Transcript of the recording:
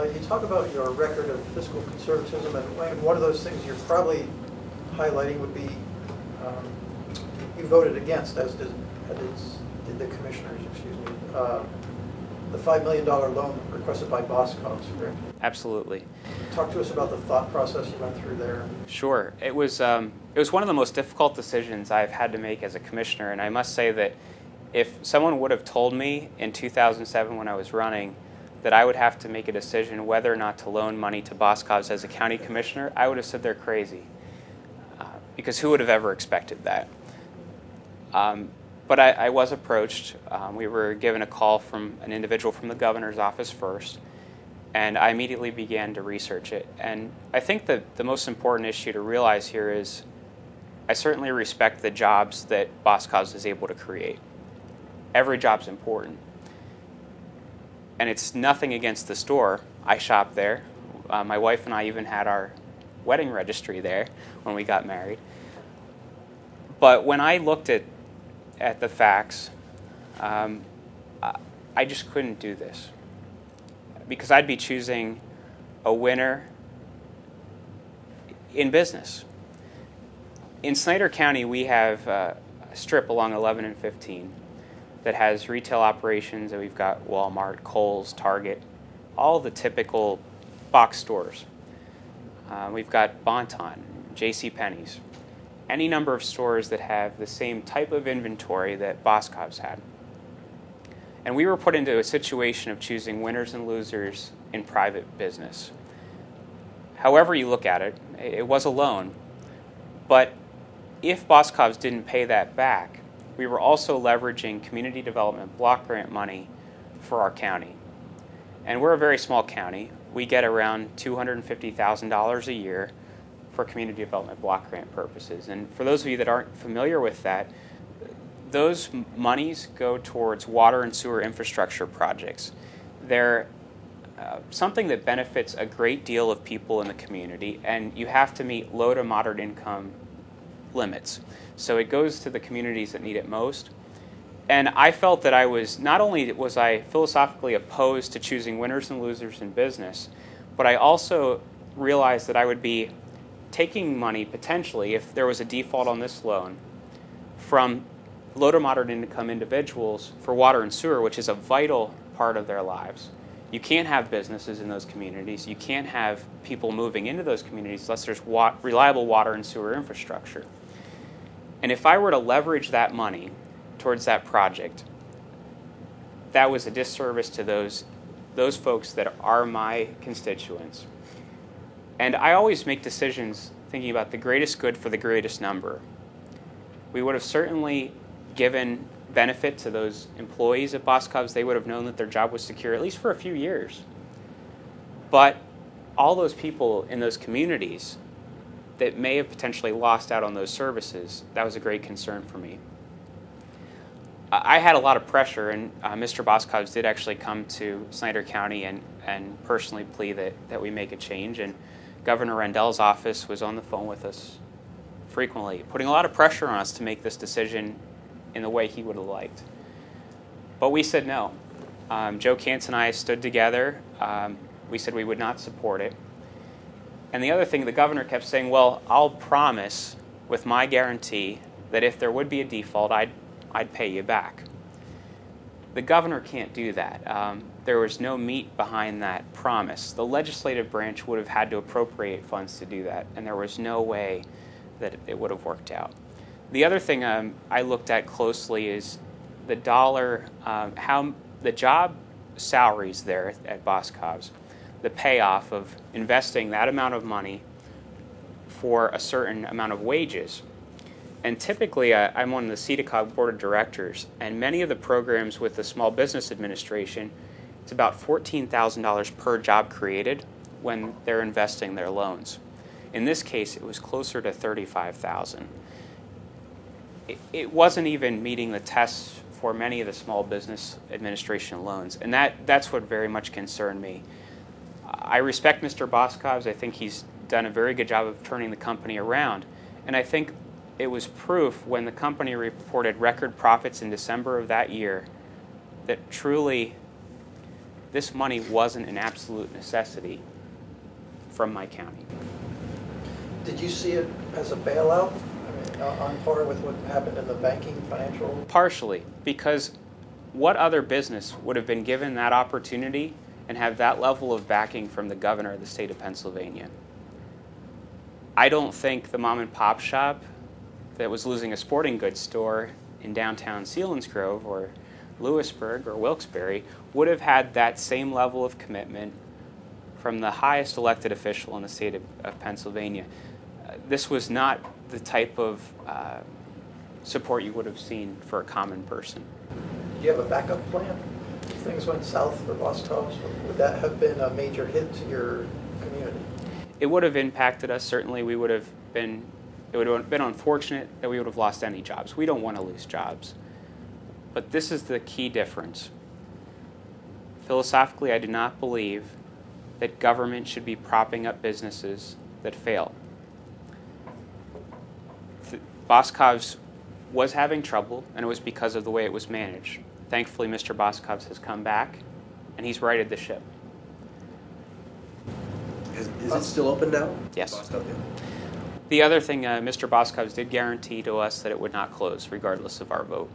You talk about your record of fiscal conservatism, and one of those things you're probably highlighting would be you voted against, as did the commissioners, the $5 million loan requested by Boscov's, correct? Absolutely. Talk to us about the thought process you went through there. Sure. It was one of the most difficult decisions I've had to make as a commissioner, and I must say that if someone would have told me in 2007 when I was running that I would have to make a decision whether or not to loan money to Boscov's as a county commissioner, I would have said they're crazy, because who would have ever expected that? But I was approached. We were given a call from an individual from the governor's office first, and I immediately began to research it. And I think that the most important issue to realize here is I certainly respect the jobs that Boscov's is able to create. Every job's important. And it's nothing against the store. I shop there. My wife and I even had our wedding registry there when we got married. But when I looked at the facts, I just couldn't do this, because I'd be choosing a winner in business. In Snyder County, we have a strip along 11 and 15 that has retail operations, and we've got Walmart, Kohl's, Target, all the typical box stores. We've got Bon-Ton, JCPenney's, any number of stores that have the same type of inventory that Boscov's had. And we were put into a situation of choosing winners and losers in private business. However you look at it, it was a loan. But if Boscov's didn't pay that back, we were also leveraging community development block grant money for our county. And we're a very small county. We get around $250,000 a year for community development block grant purposes. And for those of you that aren't familiar with that, those monies go towards water and sewer infrastructure projects. They're something that benefits a great deal of people in the community, and you have to meet low to moderate income limits. So it goes to the communities that need it most. And I felt that not only was I philosophically opposed to choosing winners and losers in business, but I also realized that I would be taking money, potentially, if there was a default on this loan, from low to moderate income individuals for water and sewer, which is a vital part of their lives. You can't have businesses in those communities. You can't have people moving into those communities unless there's reliable water and sewer infrastructure. And if I were to leverage that money towards that project, that was a disservice to those folks that are my constituents. And I always make decisions thinking about the greatest good for the greatest number. We would have certainly given benefit to those employees at Boscov's. They would have known that their job was secure, at least for a few years. But all those people in those communities that may have potentially lost out on those services, that was a great concern for me. I had a lot of pressure, and Mr. Boscov's did actually come to Snyder County and personally plead that we make a change. And Governor Rendell's office was on the phone with us frequently, putting a lot of pressure on us to make this decision in the way he would have liked. But we said no. Joe Kantz and I stood together. We said we would not support it. And the other thing, the governor kept saying, well, I'll promise with my guarantee that if there would be a default, I'd pay you back. The governor can't do that. There was no meat behind that promise. The legislative branch would have had to appropriate funds to do that, and there was no way that it would have worked out. The other thing I looked at closely is the dollar, how the job salaries there at Boscov's, the payoff of investing that amount of money for a certain amount of wages. And typically, I'm on the CEDACOG Board of Directors, and many of the programs with the Small Business Administration, it's about $14,000 per job created when they're investing their loans. In this case, it was closer to $35,000. It wasn't even meeting the tests for many of the Small Business Administration loans, and that's what very much concerned me. I respect Mr. Boscov's. I think he's done a very good job of turning the company around, and I think it was proof when the company reported record profits in December of that year that truly this money wasn't an absolute necessity from my county. Did you see it as a bailout? I mean, on par with what happened in the banking financial? Partially, because what other business would have been given that opportunity and have that level of backing from the governor of the state of Pennsylvania? I don't think the mom and pop shop that was losing a sporting goods store in downtown Selinsgrove or Lewisburg or Wilkes-Barre would have had that same level of commitment from the highest elected official in the state of Pennsylvania. This was not the type of support you would have seen for a common person. Did you have a backup plan? If things went south for Boscov's, would that have been a major hit to your community? It would have impacted us. Certainly, it would have been unfortunate that we would have lost any jobs. We don't want to lose jobs. But this is the key difference. Philosophically, I do not believe that government should be propping up businesses that fail. Boscov's was having trouble, and it was because of the way it was managed. Thankfully, Mr. Boscov's has come back, and he's righted the ship. Is it still open now? Yes. Boscov, yeah. The other thing, Mr. Boscov's did guarantee to us that it would not close, regardless of our vote.